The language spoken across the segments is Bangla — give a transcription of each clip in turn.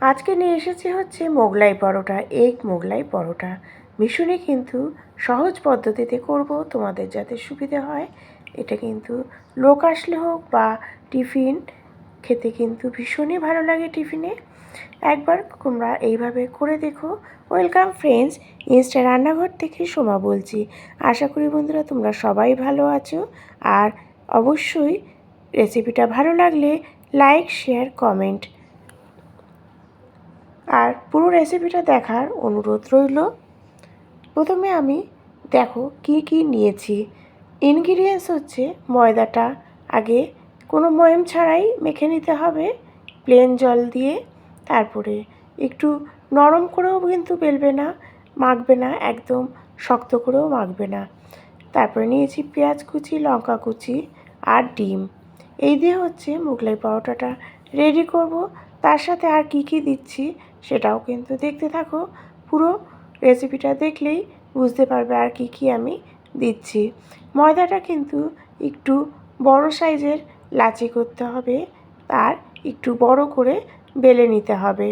আজকে নিয়ে এসেছি হচ্ছে মোগলাই পরোটা, এগ মোগলাই পরোটা। ভীষণই কিন্তু সহজ পদ্ধতিতে করব, তোমাদের যাতে সুবিধে হয়। এটা কিন্তু লোক আসলে হোক বা টিফিন খেতে কিন্তু ভীষণই ভালো লাগে টিফিনে। একবার তোমরা এইভাবে করে দেখো। ওয়েলকাম ফ্রেন্ডস, ইনস্টা রান্নাঘর থেকে সোমা বলছি। আশা করি বন্ধুরা তোমরা সবাই ভালো আছো। আর অবশ্যই রেসিপিটা ভালো লাগলে লাইক, শেয়ার, কমেন্ট আর পুরো রেসিপিটা দেখার অনুরোধ রইল। প্রথমে আমি দেখো কি কি নিয়েছি। ইনগ্রিডিয়েন্টস হচ্ছে ময়দাটা আগে কোনো ময়াম ছাড়াই মেখে নিতে হবে প্লেন জল দিয়ে। তারপরে একটু নরম করেও কিন্তু বেলবে না, মাখবে না, একদম শক্ত করেও মাখবে না। তারপরে নিয়েছি পেঁয়াজ কুচি, লঙ্কা কুচি আর ডিম। এই দিয়ে হচ্ছে মোগলাই পরোটাটা রেডি করব। তার সাথে আর কি কি দিচ্ছি সেটাও কিন্তু দেখতে থাকো। পুরো রেসিপিটা দেখলেই বুঝতে পারবে আর কি কি আমি দিচ্ছি। ময়দাটা কিন্তু একটু বড় সাইজের লাচি করতে হবে, তার একটু বড় করে বেলে নিতে হবে।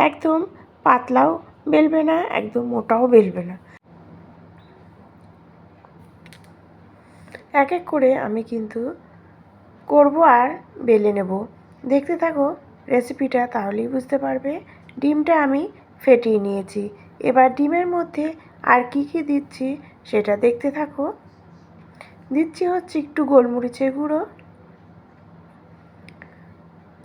একদম পাতলাও বেলবে না, একদম মোটাও বেলবে না। এক এক করে আমি কিন্তু করব আর বেলে নেব। দেখতে থাকো রেসিপিটা, তাহলেই বুঝতে পারবে। ডিমটা আমি ফেটিয়ে নিয়েছি। এবার ডিমের মধ্যে আর কি কি দিচ্ছি সেটা দেখতে থাকো। দিচ্ছি হচ্ছে একটু গোলমরিচের গুঁড়ো,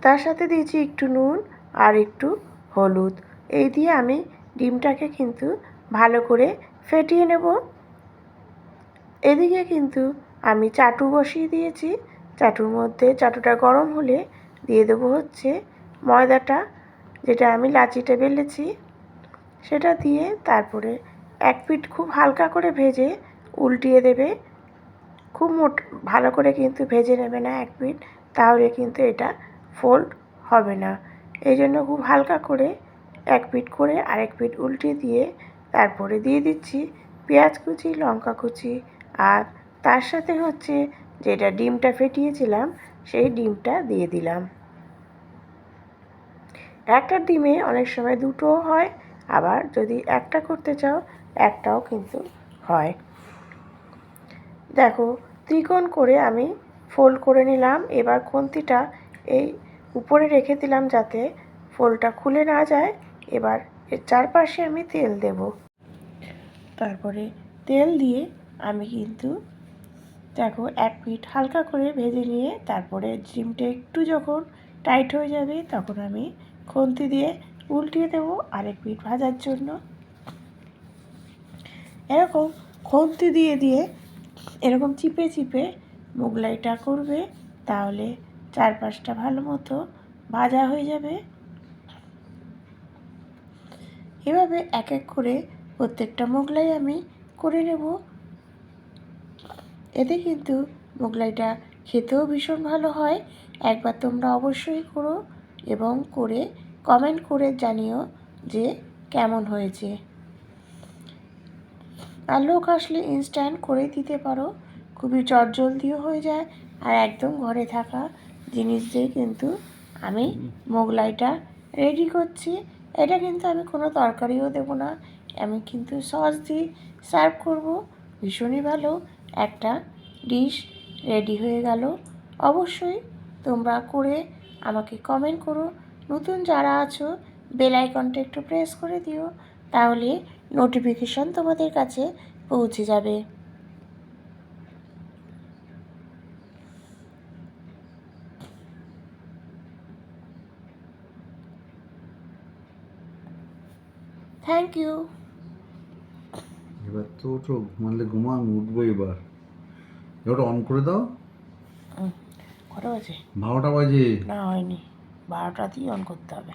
তার সাথে দিয়েছি একটু নুন আর একটু হলুদ। এই দিয়ে আমি ডিমটাকে কিন্তু ভালো করে ফেটিয়ে নেব। এদিকে কিন্তু আমি চাটু বসিয়ে দিয়েছি। চাটুর মধ্যে চাটুটা গরম হলে দিয়ে দেবো হচ্ছে ময়দাটা, যেটা আমি লাচিটা বেলেছি সেটা দিয়ে তারপরে এক পিঠ খুব হালকা করে ভেজে উল্টিয়ে দেবে। খুব ভালো করে কিন্তু ভেজে নেবে না এক পিঠ, তাহলে কিন্তু এটা ফোল্ড হবে না। এই জন্য খুব হালকা করে এক পিঠ করে আরেক পিঠ উল্টিয়ে দিয়ে তারপরে দিয়ে দিচ্ছি পেঁয়াজ কুচি, লঙ্কা কুচি আর তার সাথে হচ্ছে যেটা ডিমটা ফেটিয়েছিলাম সেই ডিমটা দিয়ে দিলাম। একটা ডিমে অনেক সময় দুটোও হয়, আবার যদি একটা করতে চাও একটাও কিন্তু হয়। দেখো ত্রিকোণ করে আমি ফোল্ড করে নিলাম। এবার খুন্তিটা এই উপরে রেখে দিলাম যাতে ফোল্ডটা খুলে না যায়। এবার এর চারপাশে আমি তেল দেব। তারপরে তেল দিয়ে আমি কিন্তু দেখো এক পিঠ হালকা করে ভেজে নিয়ে তারপরে ডিমটা একটু যখন টাইট হয়ে যাবে তখন আমি খুন্তি দিয়ে উল্টিয়ে দেবো আরেক পিঠ ভাজার জন্য। এরকম খুন্তি দিয়ে দিয়ে এরকম চিপে চিপে মোগলাইটা করবে, তাহলে চারপাশটা ভালো মতো ভাজা হয়ে যাবে। এভাবে এক এক করে প্রত্যেকটা মোগলাই আমি করে নেব। এতে কিন্তু মোগলাইটা খেতেও ভীষণ ভালো হয়। একবার তোমরা অবশ্যই করো এবং করে কমেন্ট করে জানিও যে কেমন হয়েছে। আর লোক আসলে ইনস্ট্যান্ট করে দিতে পারো, খুবই চটজলদিও হয়ে যায়। আর একদম ঘরে থাকা জিনিস দিয়ে কিন্তু আমি মোগলাইটা রেডি করছি। এটা কিন্তু আমি কোনো তরকারিও দেবো না, আমি কিন্তু সস দিয়ে সার্ভ করব। ভীষণই ভালো একটা ডিশ রেডি হয়ে গেল। অবশ্যই তোমরা করে আমাকে কমেন্ট করো। নতুন যারা আছো বেল আইকনটা একটু প্রেস করে দিও, তাহলে নোটিফিকেশন তোমাদের কাছে পৌঁছে যাবে। Thank you. এবার তো ওঠো, ঘুমালে ঘুমা, আমি উঠবো এবার। এবার অন করে দাও। কটা বাজে? 12টা বাজে। না হয়নি, 12টাতেই অন করতে হবে।